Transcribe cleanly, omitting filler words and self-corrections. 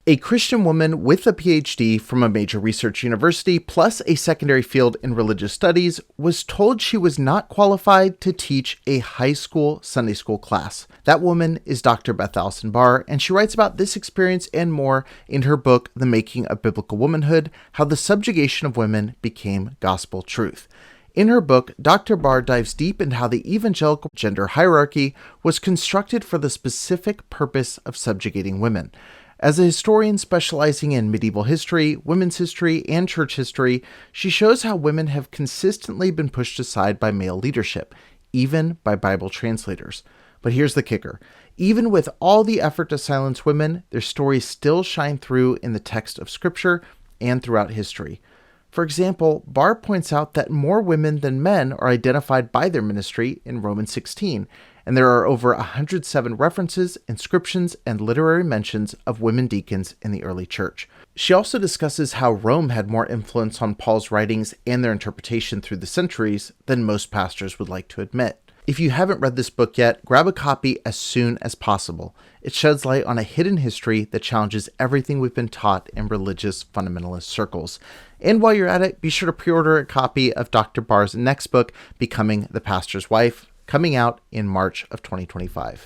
A Christian woman with a PhD from a major research university plus a secondary field in religious studies was told she was not qualified to teach a high school Sunday school class. That woman is Dr. Beth Allison Barr, and she writes about this experience and more in her book, The Making of Biblical Womanhood: How the Subjugation of Women Became Gospel Truth. In her book, Dr. Barr dives deep into how the evangelical gender hierarchy was constructed for the specific purpose of subjugating women. As a historian specializing in medieval history, women's history, and church history, she shows how women have consistently been pushed aside by male leadership, even by Bible translators. But here's the kicker. Even with all the effort to silence women, their stories still shine through in the text of Scripture and throughout history. For example, Barr points out that more women than men are identified by their ministry in Romans 16, and there are over 107 references, inscriptions, and literary mentions of women deacons in the early church. She also discusses how Rome had more influence on Paul's writings and their interpretation through the centuries than most pastors would like to admit. If you haven't read this book yet, grab a copy as soon as possible. It sheds light on a hidden history that challenges everything we've been taught in religious fundamentalist circles. And while you're at it, be sure to pre-order a copy of Dr. Barr's next book, Becoming the Pastor's Wife, coming out in March of 2025.